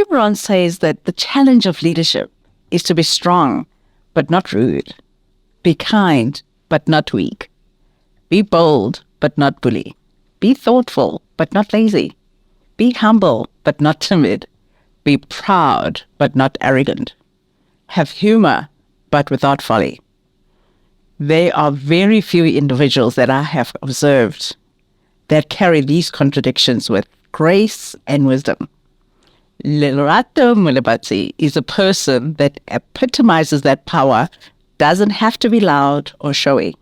Rohn says that the challenge of leadership is to be strong, but not rude. Be kind, but not weak. Be bold, but not bully. Be thoughtful, but not lazy. Be humble, but not timid. Be proud, but not arrogant. Have humor, but without folly. There are very few individuals that I have observed that carry these contradictions with grace and wisdom. Lerato Molebatsi is a person that epitomizes that power, doesn't have to be loud or showy.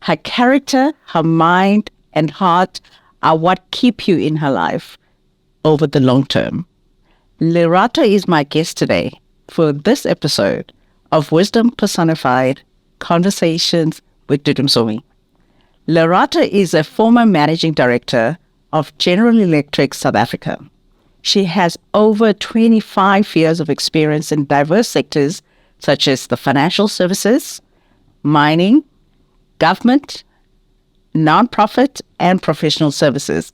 Her character, her mind, and heart are what keep you in her life over the long term. Lerato is my guest today for this episode of Wisdom Personified, Conversations with Dudu Msomi. Lerato is a former managing director of General Electric South Africa. She has over 25 years of experience in diverse sectors such as the financial services, mining, government, non-profit, and professional services.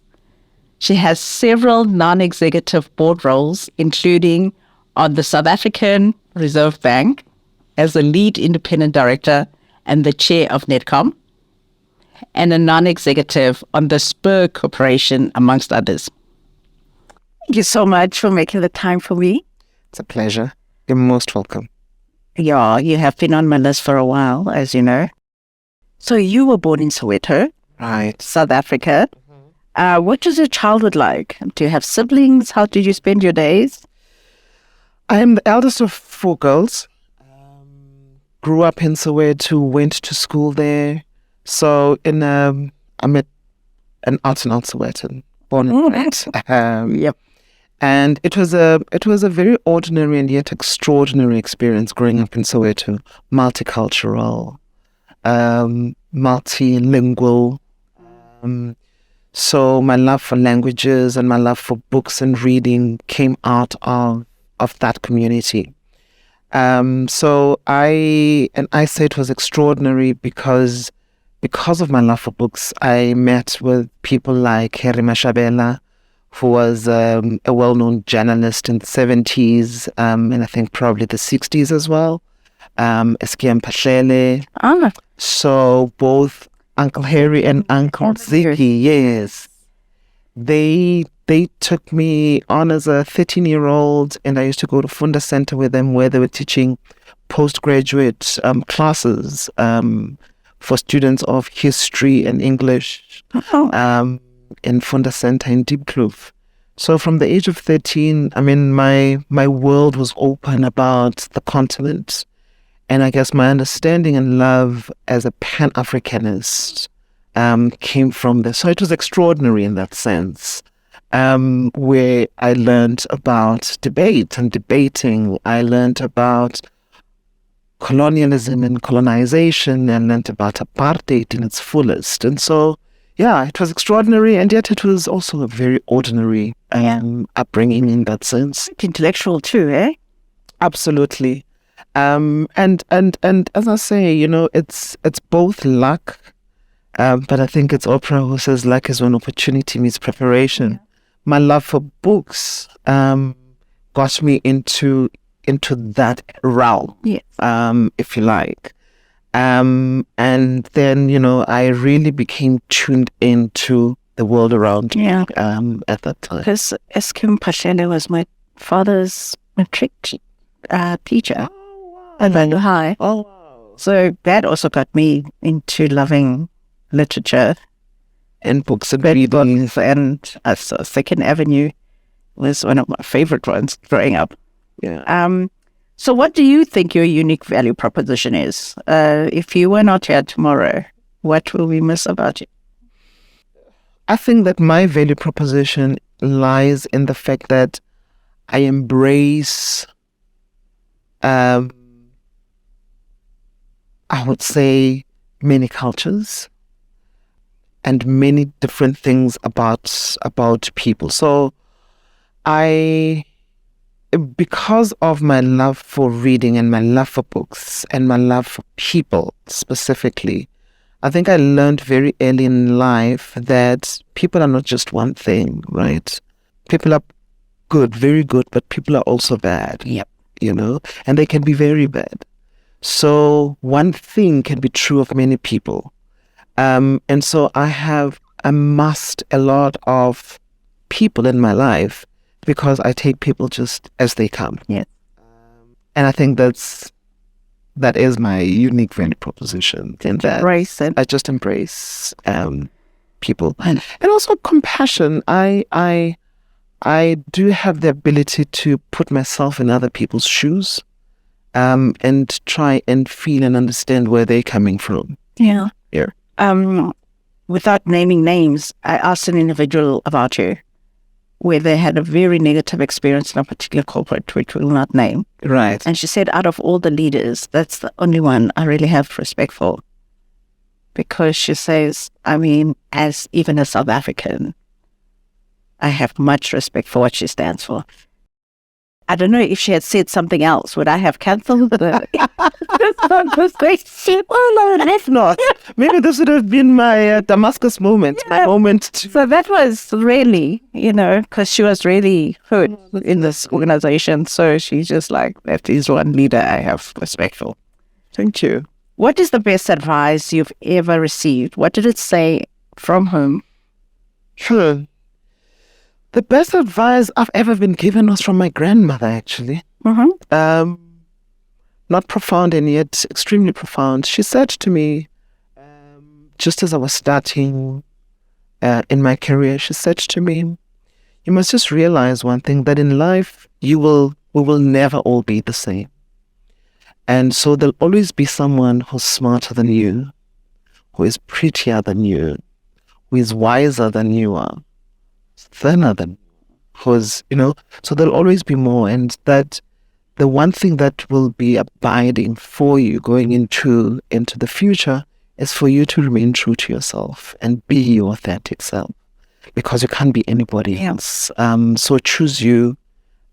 She has several non-executive board roles, including on the South African Reserve Bank as the lead independent director and the chair of Netcom, and a non-executive on the Spur Corporation, amongst others. Thank you so much for making the time for me. It's a pleasure. You're most welcome. Yeah, you have been on my list for a while, as you know. So you were born in Soweto, Right. South Africa. What was your childhood like? Do you have siblings? How did you spend your days? I am the eldest of 4 girls. Grew up in Soweto, went to school there. So I'm an out and out Sowetan, born and bred. Yep. And it was a very ordinary and yet extraordinary experience growing up in Soweto, multicultural, multilingual. So my love for languages and my love for books and reading came out of that community. So I say it was extraordinary because of my love for books. I met with people like Raymond Ackerman, who was a well-known journalist in the 70s, and I think probably the 60s as well. Eskiam Pashlele. So both Uncle Harry and Uncle Ziggy, yes. They took me on as a 13-year-old, and I used to go to Funda Center with them, where they were teaching postgraduate classes for students of history and English. In Funda Center in Diepkloof. So from the age of 13, I mean, my world was open about the continent. And I guess my understanding and love as a Pan-Africanist came from this. So it was extraordinary in that sense, where I learned about debate and debating. I learned about colonialism and colonization, and learned about apartheid in its fullest. And so, yeah, it was extraordinary, and yet it was also a very ordinary upbringing in that sense. Intellectual too, eh? Absolutely. And as I say, it's both luck, but I think it's Oprah who says luck is when opportunity meets preparation. Yeah. My love for books got me into that realm, yes. If you like. And then, I really became tuned into the world around me at that time. Because Eskim Pashlele was my father's matric teacher. And then high. Oh, wow. So that also got me into loving literature and books and reading. And so Second Avenue was one of my favorite ones growing up. Yeah. So what do you think your unique value proposition is? If you were not here tomorrow, what will we miss about you? I think that my value proposition lies in the fact that I embrace, I would say, many cultures and many different things about people. So because of my love for reading and my love for books and my love for people specifically, I think I learned very early in life that people are not just one thing, right? People are good, very good, but people are also bad. Yep. And they can be very bad. So one thing can be true of many people. And so I have amassed a lot of people in my life because I take people just as they come. Yes. And I think that is my unique value proposition. In that Embrace it. I just embrace people. And also compassion. I do have the ability to put myself in other people's shoes, and try and feel and understand where they're coming from. Yeah. Yeah. Without naming names, I asked an individual about you where they had a very negative experience in a particular corporate, which we will not name. Right. And she said, out of all the leaders, that's the only one I really have respect for. Because she says, as even a South African, I have much respect for what she stands for. I don't know if she had said something else. Would I have cancelled this conversation? Well, no, if not. Maybe this would have been my Damascus moment, my moment to... So that was really, because she was really hurt in this organization. So she's just like, that is one leader I have respect for. Thank you. What is the best advice you've ever received? What did it say from whom? Sure. The best advice I've ever been given was from my grandmother, actually. Mm-hmm. Not profound and yet extremely profound. She said to me, just as I was starting in my career, she said to me, you must just realize one thing, that in life, we will never all be the same. And so there'll always be someone who's smarter than you, who is prettier than you, who is wiser than you are, thinner than, who's, so there'll always be more. And that the one thing that will be abiding for you going into the future is for you to remain true to yourself and be your authentic self, because you can't be anybody else. So choose you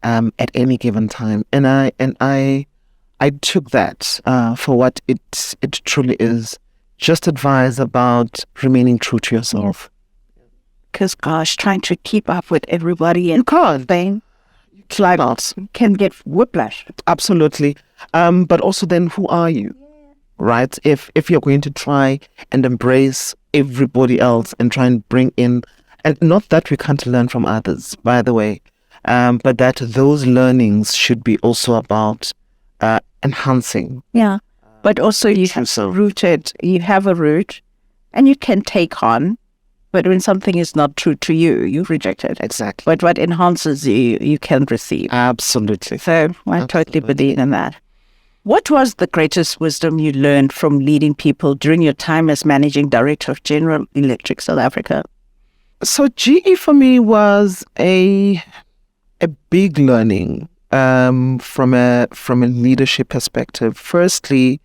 at any given time. And I took that for what it truly is. Just advise about remaining true to yourself. Because, gosh, trying to keep up with everybody and You can't. Spain can get whiplash. Absolutely. But also then, who are you? Right? If you're going to try and embrace everybody else and try and bring in, and not that we can't learn from others, by the way, but that those learnings should be also about enhancing. Yeah. But also you have you have a root and you can take on, but when something is not true to you, you reject it. Exactly. But what enhances you, you can receive. Absolutely. So I totally believe in that. What was the greatest wisdom you learned from leading people during your time as managing director of General Electric South Africa? So GE for me was a big learning from a leadership perspective. Firstly,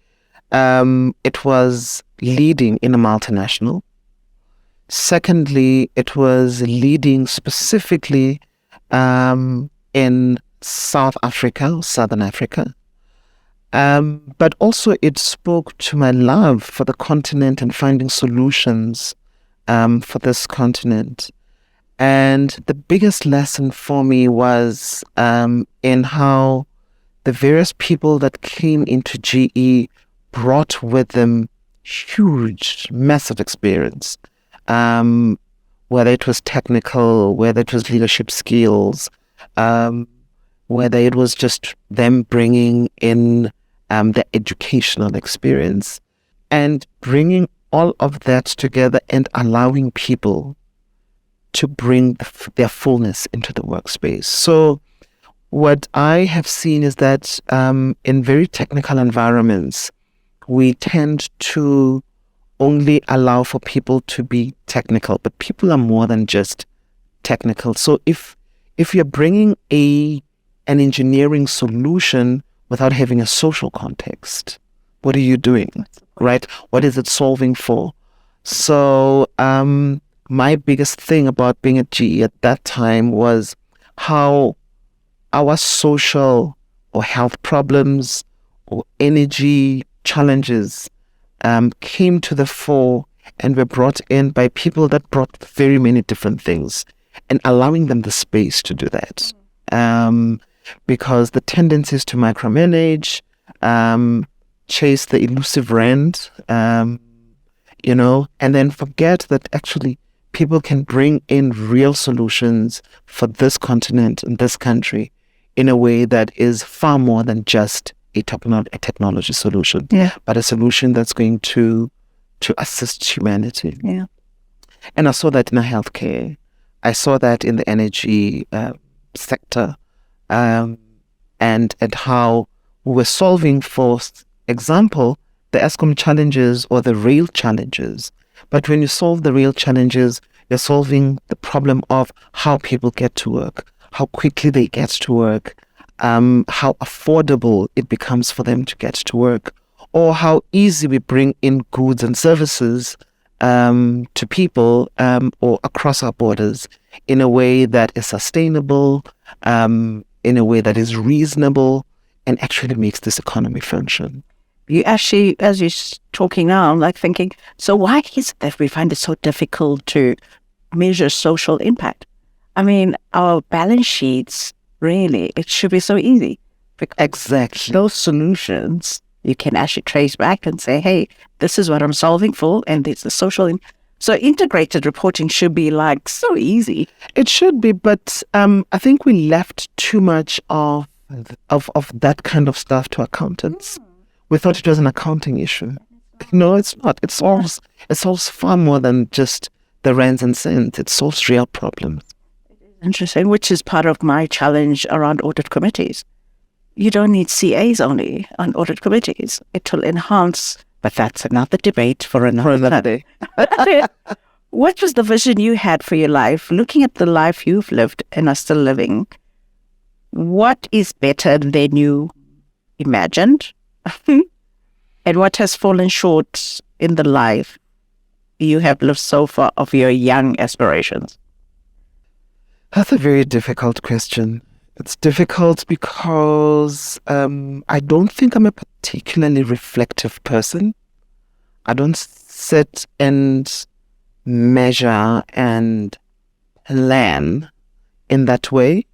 it was leading in a multinational. Secondly, it was leading specifically in South Africa, Southern Africa. But also it spoke to my love for the continent and finding solutions for this continent. And the biggest lesson for me was in how the various people that came into GE brought with them huge, massive experience. Whether it was technical, whether it was leadership skills, whether it was just them bringing in the educational experience, and bringing all of that together and allowing people to bring their fullness into the workspace. So what I have seen is that in very technical environments, we tend to only allow for people to be technical, but people are more than just technical. So if you're bringing an engineering solution without having a social context, what are you doing, right? What is it solving for? So my biggest thing about being at GE at that time was how our social or health problems or energy challenges came to the fore and were brought in by people that brought very many different things, and allowing them the space to do that. because the tendency is to micromanage, chase the elusive rent, and then forget that actually people can bring in real solutions for this continent and this country in a way that is far more than just a technology solution, but a solution that's going to assist humanity. Yeah. And I saw that in the healthcare. I saw that in the energy sector, and how we were solving, for example, the ESCOM challenges or the rail challenges. But when you solve the rail challenges, you're solving the problem of how people get to work, how quickly they get to work, how affordable it becomes for them to get to work, or how easy we bring in goods and services to people or across our borders in a way that is sustainable, in a way that is reasonable, and actually makes this economy function. You actually, as you're talking now, I'm like thinking, so why is it that we find it so difficult to measure social impact? I mean, our balance sheets, really, it should be so easy. Exactly. Those solutions you can actually trace back and say, hey, this is what I'm solving for, and it's the social. So integrated reporting should be like so easy. It should be, but I think we left too much of that kind of stuff to accountants. We thought it was an accounting issue. No, it's not. It solves far more than just the rands and cents. It solves real problems. Interesting, which is part of my challenge around audit committees. You don't need CAs only on audit committees. It will enhance, but that's another debate for another day. What was the vision you had for your life? Looking at the life you've lived and are still living, what is better than you imagined? And what has fallen short in the life you have lived so far of your young aspirations? That's a very difficult question. It's difficult because I don't think I'm a particularly reflective person. I don't sit and measure and plan in that way.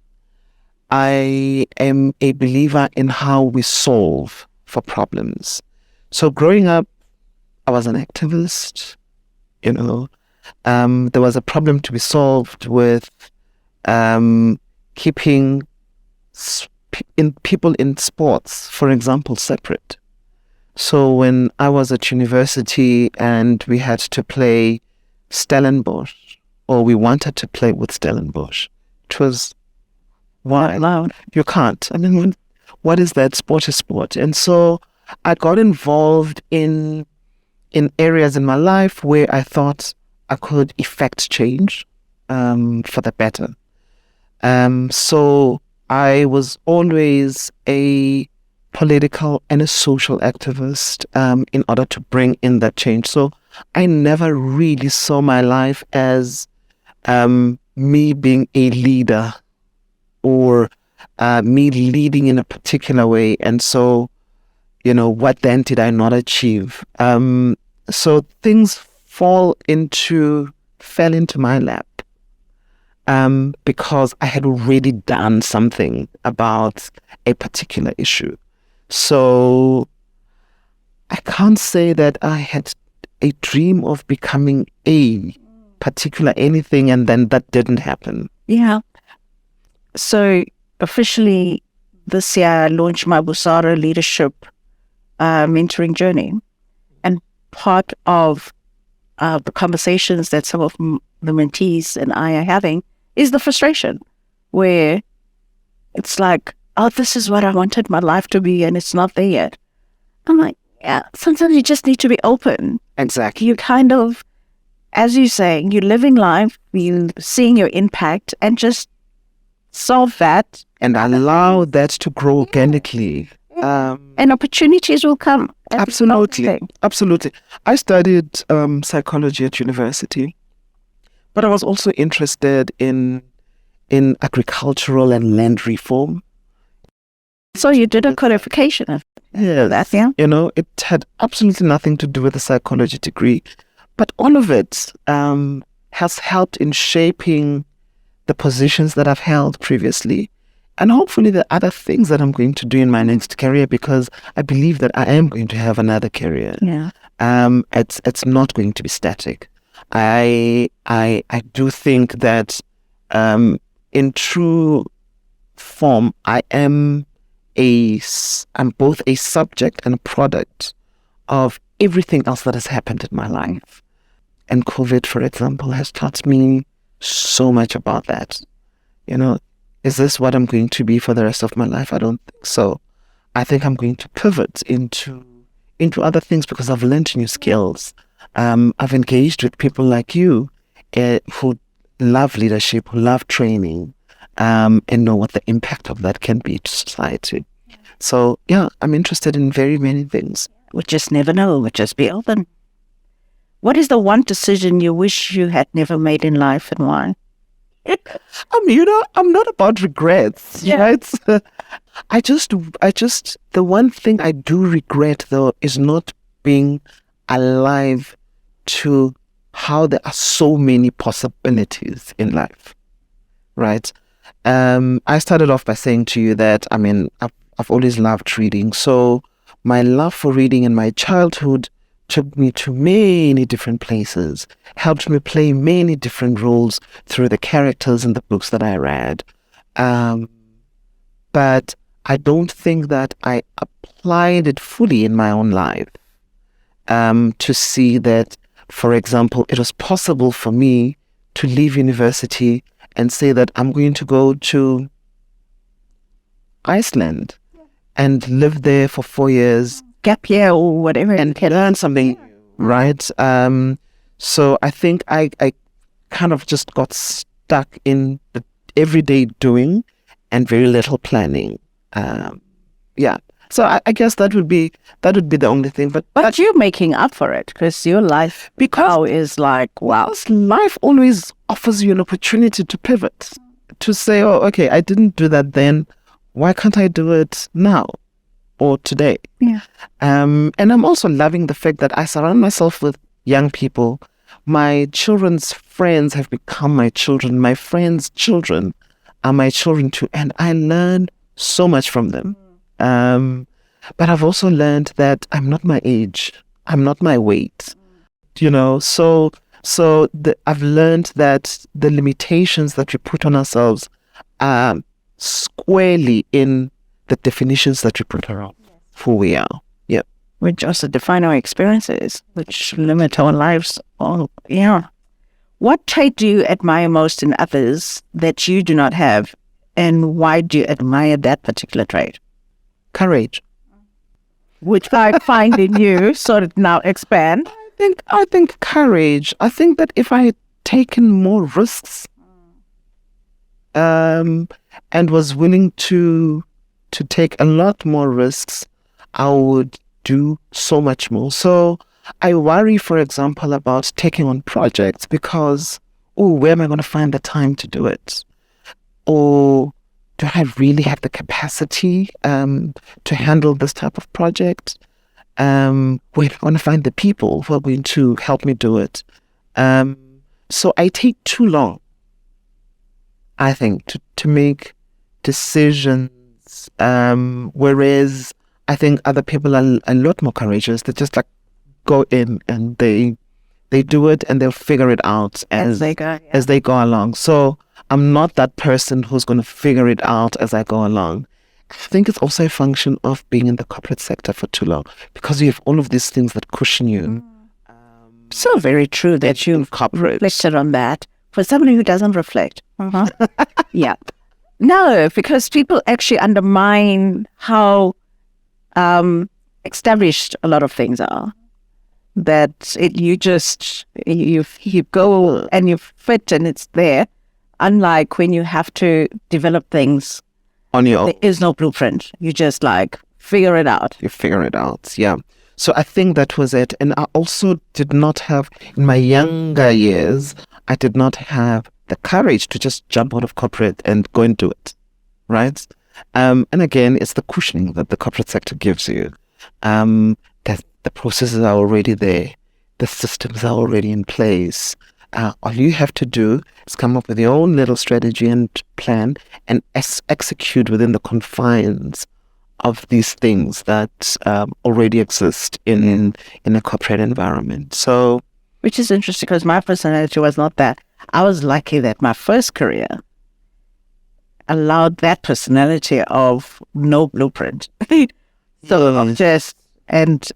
I am a believer in how we solve for problems. So growing up, I was an activist. There was a problem to be solved with keeping people in sports, for example, separate. So when I was at university and we had to play Stellenbosch, or we wanted to play with Stellenbosch, it was, why? Loud. You can't. I mean, what is that? Sport is sport. And so I got involved in areas in my life where I thought I could effect change for the better. So I was always a political and a social activist in order to bring in that change. So I never really saw my life as me being a leader or me leading in a particular way. And so, what then did I not achieve? So things fell into my lap. Because I had already done something about a particular issue. So I can't say that I had a dream of becoming a particular anything and then that didn't happen. Yeah. So officially this year I launched my Busara leadership mentoring journey. And part of the conversations that some of the mentees and I are having is the frustration where it's like, oh, this is what I wanted my life to be and it's not there yet. I'm like, yeah, sometimes you just need to be open. Exactly. You kind of, as you're saying, you're living life, you're seeing your impact and just solve that. And allow that to grow organically. And opportunities will come. Absolutely. Absolutely. I studied psychology at university, but I was also interested in agricultural and land reform. So you did a codification of that, yeah? It had absolutely nothing to do with a psychology degree, but all of it has helped in shaping the positions that I've held previously And hopefully the other things that I'm going to do in my next career, because I believe that I am going to have another career. Yeah. It's not going to be static. I do think that in true form, I'm both a subject and a product of everything else that has happened in my life. And COVID, for example, has taught me so much about that. Is this what I'm going to be for the rest of my life? I don't think so. I think I'm going to pivot into other things because I've learned new skills. I've engaged with people like you who love leadership, who love training, and know what the impact of that can be to society. So, yeah, I'm interested in very many things. We just never know. We just be open. What is the one decision you wish you had never made in life, and why? I'm not about regrets, right? The one thing I do regret, though, is not being alive to how there are so many possibilities in life, right? I started off by saying to you that, I've always loved reading. So my love for reading in my childhood took me to many different places, helped me play many different roles through the characters in the books that I read. But I don't think that I applied it fully in my own life to see that, for example, it was possible for me to leave university and say that I'm going to go to Iceland and live there for 4 years. Gap year or whatever. And learn something, right? So I think I kind of just got stuck in the everyday doing and very little planning. So I guess that would be the only thing. But you're making up for it because your life now is like, wow. Life always offers you an opportunity to pivot, to say, oh, okay, I didn't do that then. Why can't I do it now? Or today. Yeah. And I'm also loving the fact that I surround myself with young people. My children's friends have become my children. My friends' children are my children too. And I learn so much from them. But I've also learned that I'm not my age. I'm not my weight. So I've learned that the limitations that we put on ourselves are squarely in the definitions that we put around who we are. Yeah. Which also define our experiences, which limit our lives. Oh, yeah. What trait do you admire most in others that you do not have? And why do you admire that particular trait? Courage. Which I find in you, sort of now expand. I think courage. I think that if I had taken more risks and was willing to take a lot more risks, I would do so much more. So I worry, for example, about taking on projects because, where am I going to find the time to do it? Or do I really have the capacity to handle this type of project? Where am I going to find the people who are going to help me do it? So I take too long, I think, to make decisions. Whereas I think other people are a lot more courageous. They just go in and they do it and they'll figure it out as they go along. So I'm not that person who's going to figure it out as I go along. I think it's also a function of being in the corporate sector for too long because you have all of these things that cushion you. So very true that you reflected on that. For somebody who doesn't reflect. Yeah. No, because people actually undermine how established a lot of things are. That you go and you fit and it's there. Unlike when you have to develop things on your own. There is no blueprint. You just figure it out. You figure it out, yeah. So I think that was it. And I also did not have, in my younger years, I did not have the courage to just jump out of corporate and go and do it, right? And again, it's the cushioning that the corporate sector gives you. That the processes are already there. The systems are already in place. All you have to do is come up with your own little strategy and plan and execute within the confines of these things that already exist in a corporate environment. So, which is interesting because my personality was not that. I was lucky that my first career allowed that personality of no blueprint. So just, and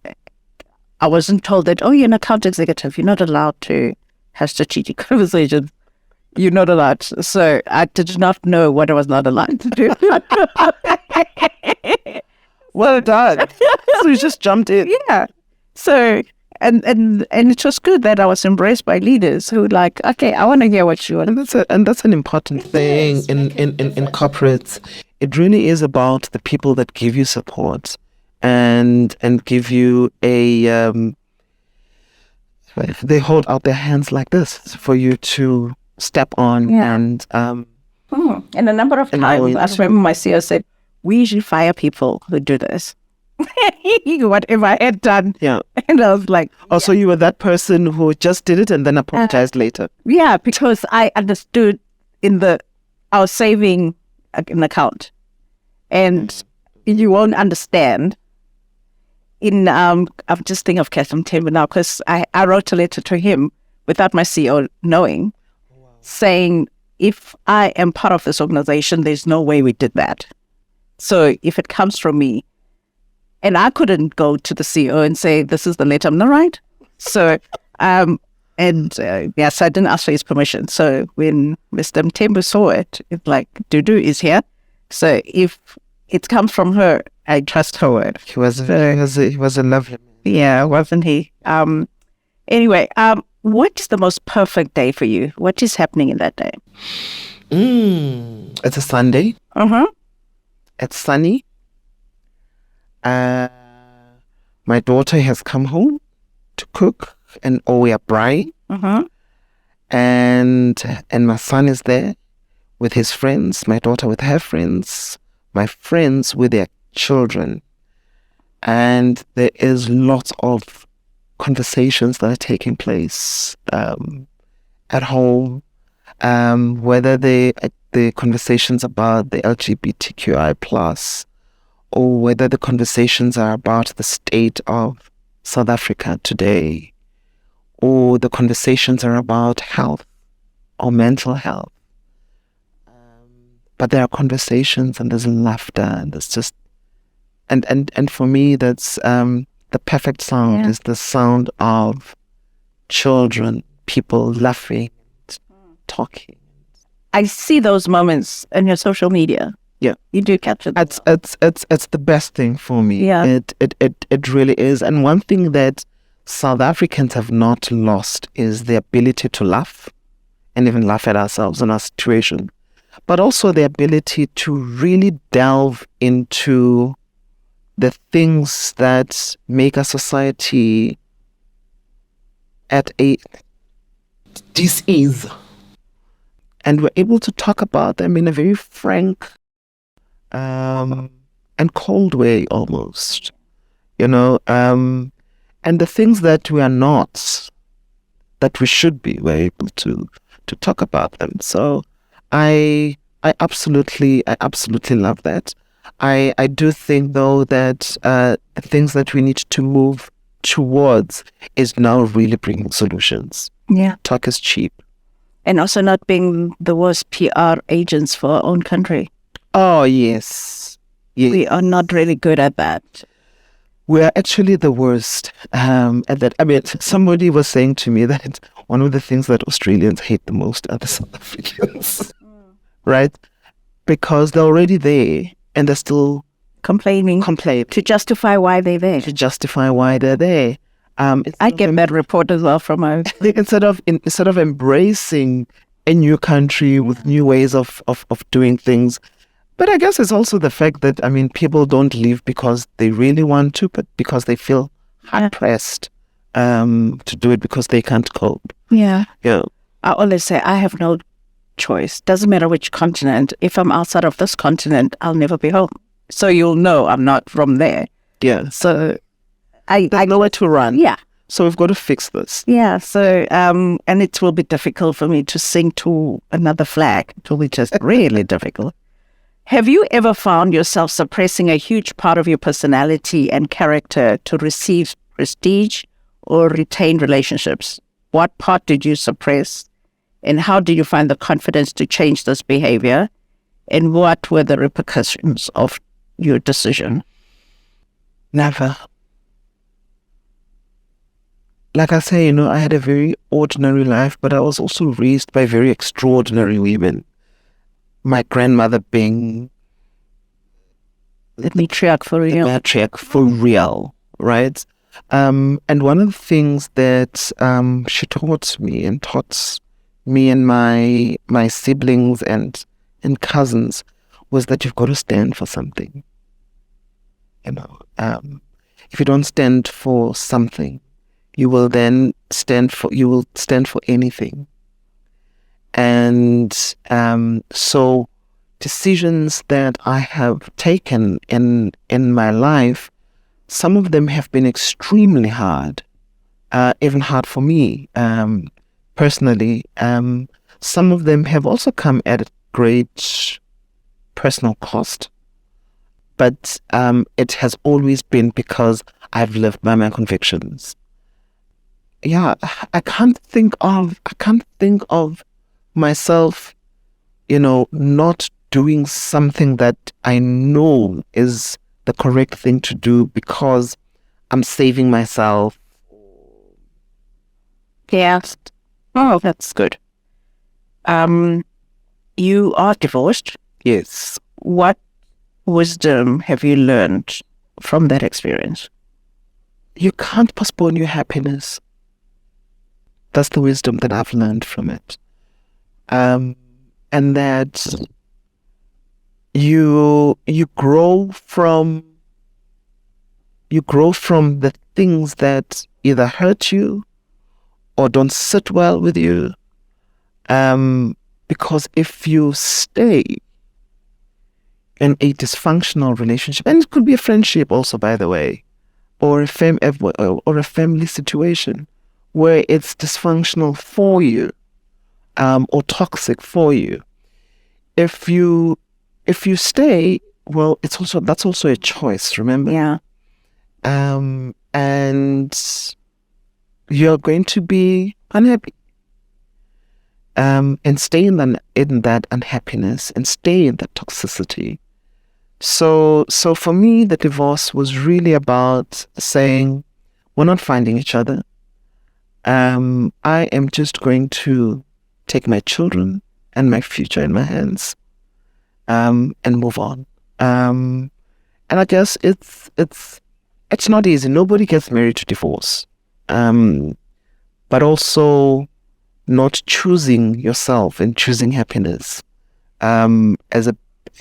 I wasn't told that, oh, you're an account executive, you're not allowed to have strategic conversations. You're not allowed. So I did not know what I was not allowed to do. well done. So you just jumped in. Yeah. So, and it was good that I was embraced by leaders who like, okay, I want to hear what you want. And that's an important thing in corporates. It really is about the people that give you support and give you a they hold out their hands like this for you to step on. Yeah. And and a number of times I remember my CEO said, we usually fire people who do this. Whatever I had done. Yeah. And I was like, so you were that person who just did it and then apologized later. Yeah, because I understood I was saving an account. And you won't understand I'm just thinking of Captain Timber now because I wrote a letter to him without my CEO knowing, saying, if I am part of this organization, there's no way we did that. So if it comes from me, and I couldn't go to the CEO and say, this is the letter, I'm not right. So, yes, I didn't ask for his permission. So when Mr. Mtembu saw it, it's like, Dudu is here. So if it comes from her, I trust her word. He was a lovely man. Yeah, wasn't he? Anyway, what is the most perfect day for you? What is happening in that day? It's a Sunday. It's sunny. My daughter has come home to cook, and we are braai. And my son is there with his friends. My daughter with her friends. My friends with their children. And there is lots of conversations that are taking place at home, whether the conversations about the LGBTQI plus, or whether the conversations are about the state of South Africa today, or the conversations are about health or mental health. But there are conversations and there's laughter and there's just, and for me, that's the perfect sound is the sound of children, people laughing, talking. I see those moments in your social media. Yeah, you do capture them. It's the best thing for me. Yeah, it really is. And one thing that South Africans have not lost is the ability to laugh, and even laugh at ourselves and our situation, but also the ability to really delve into the things that make our society at a dis-ease. And we're able to talk about them in a very frank and cold way almost, and the things that we are not, that we should be, we're able to talk about them. So I absolutely love that. I do think though that the things that we need to move towards is now really bringing solutions. Yeah, talk is cheap. And also not being the worst PR agents for our own country. Oh, yes. We are not really good at that. We are actually the worst at that. I mean, somebody was saying to me that one of the things that Australians hate the most are the South Africans, right? Because they're already there and they're still complaining to justify why they're there. I get that report as well from my instead of embracing a new country with new ways of doing things. But I guess it's also the fact that people don't leave because they really want to, but because they feel hard pressed to do it because they can't cope. Yeah. I always say I have no choice. Doesn't matter which continent. If I'm outside of this continent, I'll never be home. So you'll know I'm not from there. Yeah. So I know where to run. Yeah. So we've got to fix this. Yeah. So, and it will be difficult for me to sing to another flag. It will be just really difficult. Have you ever found yourself suppressing a huge part of your personality and character to receive prestige or retain relationships? What part did you suppress? And how did you find the confidence to change this behavior? And what were the repercussions of your decision? Never. Like I say, I had a very ordinary life, but I was also raised by very extraordinary women. My grandmother being The matriarch for the real. matriarch for real, right? And one of the things that she taught me and taught me and my siblings and cousins was that you've got to stand for something. If you don't stand for something, you will stand for anything. And so decisions that I have taken in my life, some of them have been extremely hard, even hard for me personally. Some of them have also come at a great personal cost, but it has always been because I've lived by my convictions. Yeah, I can't think of myself, not doing something that I know is the correct thing to do because I'm saving myself. Yes. Oh, that's good. You are divorced. Yes. What wisdom have you learned from that experience? You can't postpone your happiness. That's the wisdom that I've learned from it. And that you grow from the things that either hurt you or don't sit well with you. Because if you stay in a dysfunctional relationship, and it could be a friendship also, by the way, or a family situation where it's dysfunctional for you, or toxic for you, if you stay, well, that's also a choice. Remember, Yeah. and you're going to be unhappy, and stay in that unhappiness and stay in that toxicity. So for me, the divorce was really about saying, we're not finding each other. I am just going to take my children and my future in my hands, and move on. And I guess it's not easy. Nobody gets married to divorce. But also not choosing yourself and choosing happiness,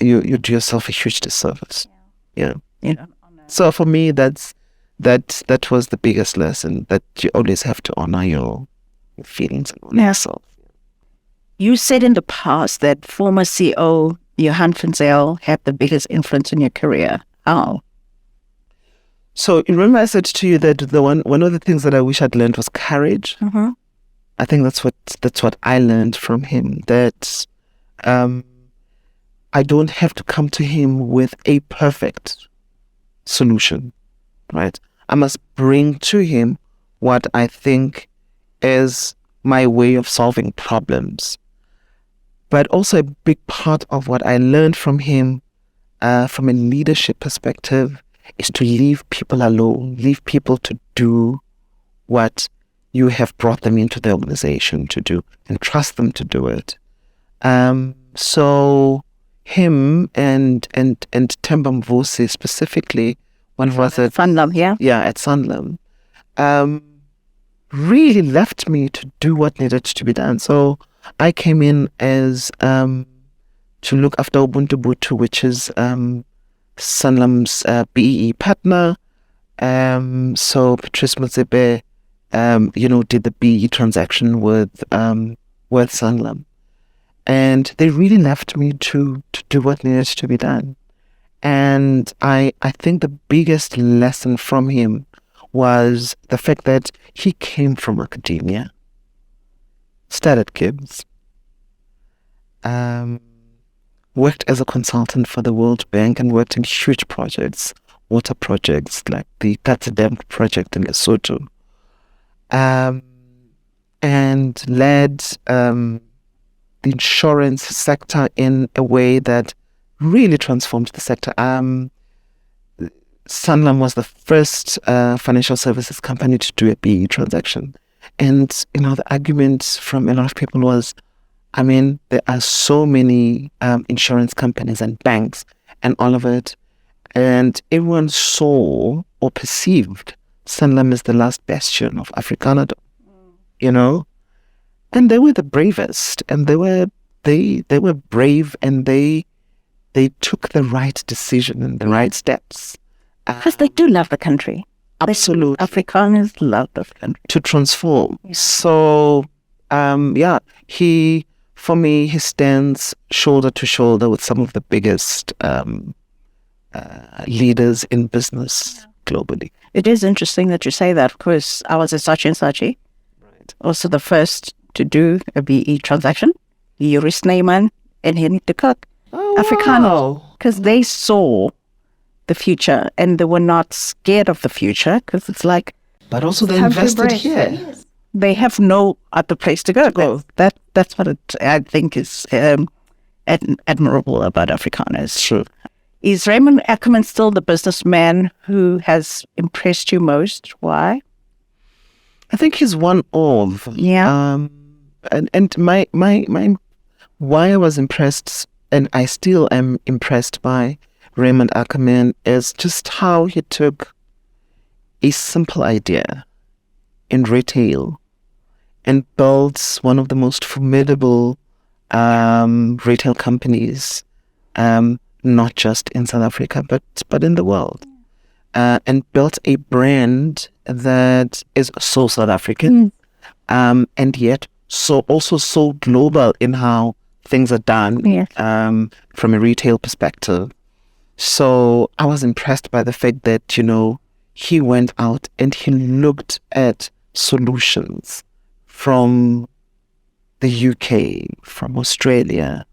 you do yourself a huge disservice. Yeah. So for me, that was the biggest lesson, that you always have to honor your feelings and honor yourself. You said in the past that former CEO Johan van Zyl had the biggest influence in your career. How? So you remember I said to you that one of the things that I wish I'd learned was courage. Mm-hmm. I think that's what I learned from him, that I don't have to come to him with a perfect solution, right? I must bring to him what I think is my way of solving problems. But also a big part of what I learned from him, from a leadership perspective, is to leave people alone, leave people to do what you have brought them into the organization to do, and trust them to do it. So him and Themba Mvusi specifically, one was at Sanlam, yeah? Yeah, at Sanlam, really left me to do what needed to be done. So I came in as to look after Ubuntu Butu, which is Sanlam's BEE partner. So Patrice Motsepe, did the BEE transaction with Sanlam. And they really left me to do what needed to be done. And I think the biggest lesson from him was the fact that he came from academia, studied Gibbs, worked as a consultant for the World Bank and worked in huge projects, water projects like the Kata Dam project in Lesotho, and led the insurance sector in a way that really transformed the sector. Sanlam was the first financial services company to do a BE transaction. And, the argument from a lot of people was, there are so many insurance companies and banks and all of it. And everyone saw or perceived Sanlam as the last bastion of Afrikaner, And they were the bravest, and they were brave, and they took the right decision and the right steps. Because they do love the country. Absolutely. Afrikaners love the country. To transform. Yeah. So, he stands shoulder to shoulder with some of the biggest leaders in business globally. It is interesting that you say that, because I was at Saatchi & Saatchi, right, also the first to do a BE transaction. Yuri Snyman and Henny de Kock. Afrikaner. Because they saw the future, and they were not scared of the future, because it's like... But also they invested here. Yes. They have no other place to go. That's what I think is admirable about Afrikaners. Sure. Is Raymond Ackerman still the businessman who has impressed you most? Why? I think he's one of. Yeah. And my why I was impressed, and I still am impressed by Raymond Ackerman, is just how he took a simple idea in retail and built one of the most formidable retail companies, not just in South Africa, but in the world, and built a brand that is so South African, and yet also so global in how things are done, from a retail perspective. So I was impressed by the fact that, he went out and he looked at solutions from the UK, from Australia,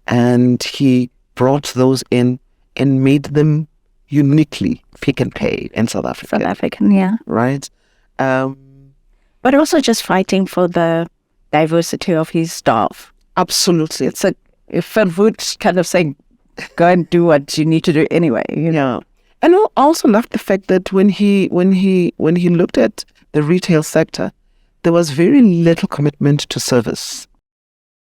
and he brought those in and made them uniquely Pick n Pay in South Africa. South African, yeah. Right? But also just fighting for the diversity of his staff. Absolutely. It's if it would kind of saying, go and do what you need to do anyway. Yeah. And I also loved the fact that when he looked at the retail sector, there was very little commitment to service.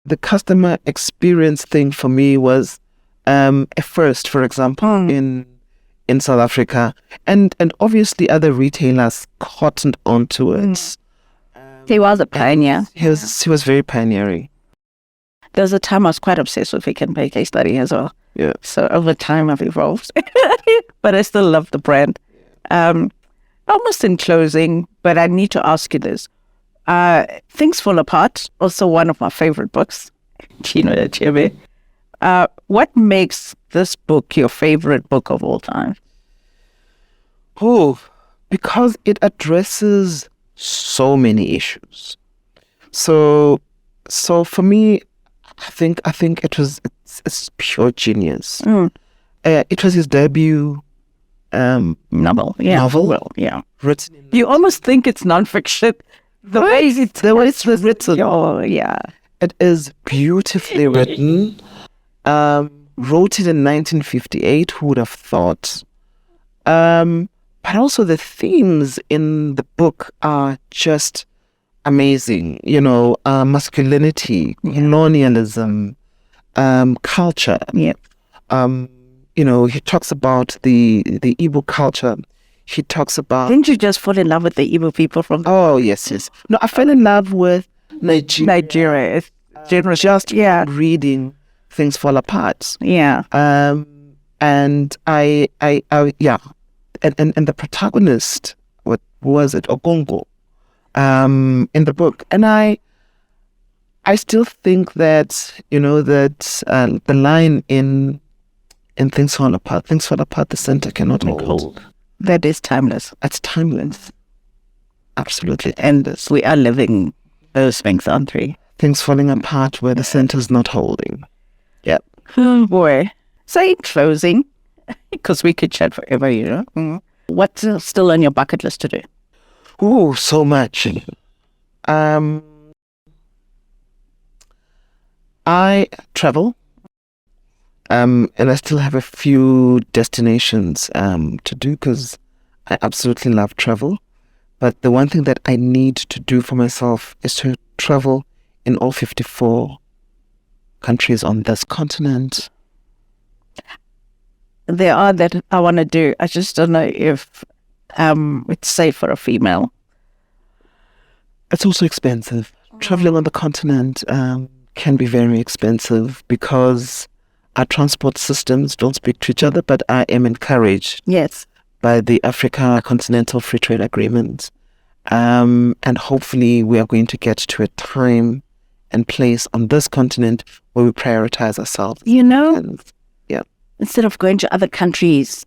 The customer experience thing for me was a first, for example, in South Africa, and obviously other retailers cottoned onto it. He was a pioneer. He was very pioneering. There was a time I was quite obsessed with Pick n Pay case study as well. Yeah. So over time I've evolved, but I still love the brand. Almost in closing, but I need to ask you this. Things Fall Apart, also one of my favorite books. You know that, Chebe. What makes this book your favorite book of all time? Oh, because it addresses so many issues. So for me, I think it's pure genius. It was his debut novel. Yeah. Novel. Well, yeah. Written. You almost think it's nonfiction. The way it's written. Oh, yeah. It is beautifully written. Wrote it in 1958. Who would have thought? But also the themes in the book are just amazing. Masculinity, colonialism, culture. Yeah. He talks about the Igbo culture. He talks about... Didn't you just fall in love with the Igbo people from... Oh, yes. No, I fell in love with Nigeria. Just reading Things Fall Apart. Yeah. And I and the protagonist, what was it, Ogongo, in the book. And I still think that, the line in Things Fall Apart, the center cannot hold. That is timeless. It's timeless. Absolutely. And we are living those things, aren't we? Things falling apart where the center's not holding. Yep. Oh boy. So in closing, because we could chat forever, what's still on your bucket list to do? Oh, so much. I travel, and I still have a few destinations to do because I absolutely love travel. But the one thing that I need to do for myself is to travel in all 54 countries on this continent. There are that I want to do. I just don't know if it's safe for a female. It's also expensive. Traveling on the continent can be very expensive because our transport systems don't speak to each other, but I am encouraged by the Africa Continental Free Trade Agreement. And hopefully we are going to get to a time and place on this continent where we prioritize ourselves. Instead of going to other countries,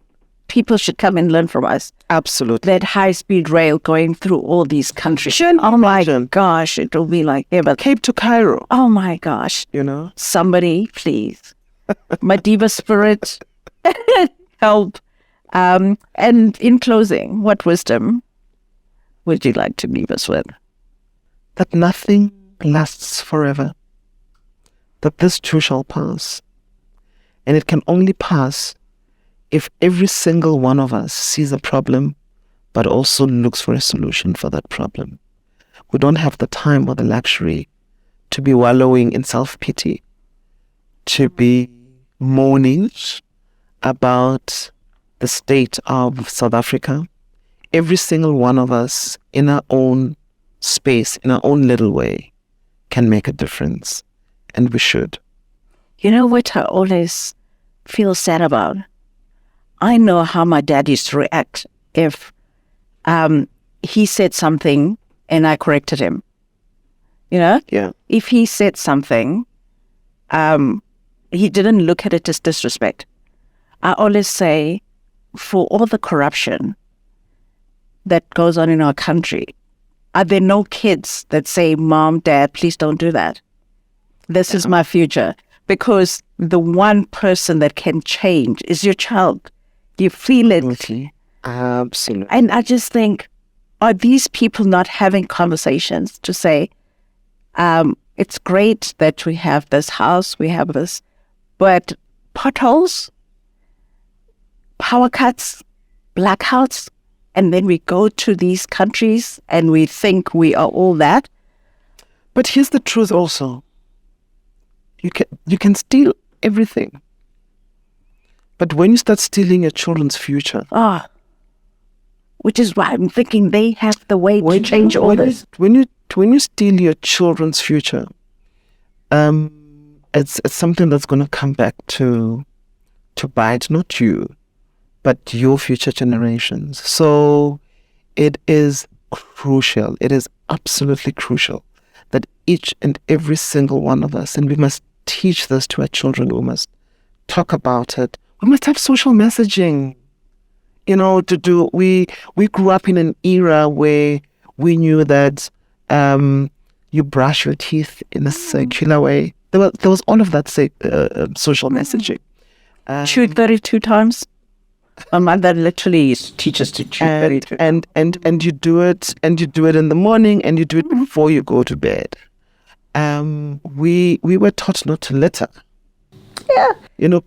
people should come and learn from us. Absolutely. That high-speed rail going through all these countries. Oh my gosh, it'll be like Cape to Cairo. Oh my gosh. Somebody, please. My diva spirit, help. And in closing, what wisdom would you like to leave us with? That nothing lasts forever. That this too shall pass. And it can only pass if every single one of us sees a problem, but also looks for a solution for that problem. We don't have the time or the luxury to be wallowing in self-pity, to be moaning about the state of South Africa. Every single one of us in our own space, in our own little way, can make a difference. And we should. You know what I always feel sad about? I know how my dad used to react if he said something and I corrected him. Yeah. If he said something, he didn't look at it as disrespect. I always say, for all the corruption that goes on in our country, are there no kids that say, Mom, Dad, please don't do that? This is my future. Because the one person that can change is your child. You feel it. Absolutely. And I just think, are these people not having conversations to say, it's great that we have this house, we have this, but potholes, power cuts, blackouts, and then we go to these countries and we think we are all that. But here's the truth also. You can steal everything. But when you start stealing your children's future... which is why I'm thinking they have the way to change all this. When you steal your children's future, it's something that's going to come back to bite not you, but your future generations. So it is crucial. It is absolutely crucial that each and every single one of us, and we must teach this to our children, we must talk about it. We must have social messaging. We grew up in an era where we knew that you brush your teeth in a circular way. There was all of that social messaging. Chew 32 times. My mother literally teaches to chew 32 times. And you do it in the morning, and you do it before you go to bed. We were taught not to litter. Yeah.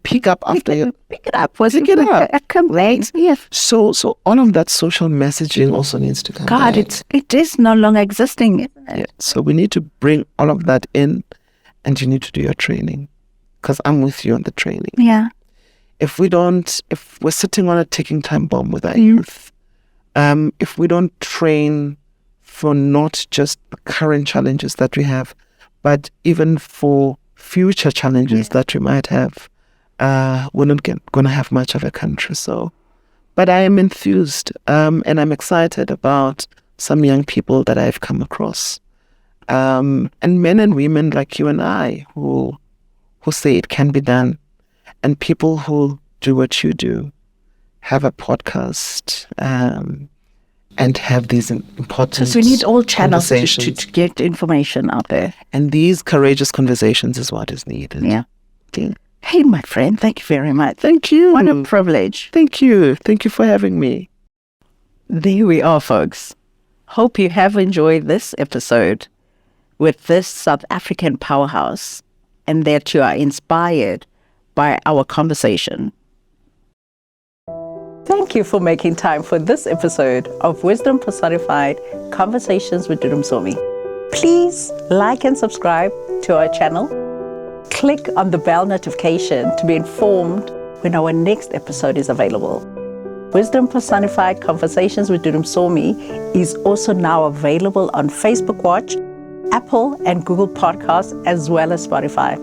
Pick up after you. Pick it up. Pick it up. I come late. Yeah. So all of that social messaging also needs to come back. It is no longer existing, isn't it? Yeah. So we need to bring all of that in, and you need to do your training, because I'm with you on the training. Yeah. If we're sitting on a ticking time bomb with our youth, if we don't train for not just the current challenges that we have, but even for future challenges that we might have, we're not going to have much of a country. So, but I am enthused, and I'm excited about some young people that I've come across, and men and women like you and I who say it can be done, and people who do what you do, have a podcast, and have these important So we need all channels to conversations. get information out there. And these courageous conversations is what is needed. Yeah. Hey, my friend, thank you very much. Thank you. What a privilege. Thank you. Thank you for having me. There we are, folks. Hope you have enjoyed this episode with this South African powerhouse and that you are inspired by our conversation. Thank you for making time for this episode of Wisdom Personified Conversations with Dudu Msomi. Please like and subscribe to our channel. Click on the bell notification to be informed when our next episode is available. Wisdom Personified Conversations with Dudu Msomi is also now available on Facebook Watch, Apple and Google Podcasts, as well as Spotify.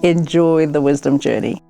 Enjoy the wisdom journey.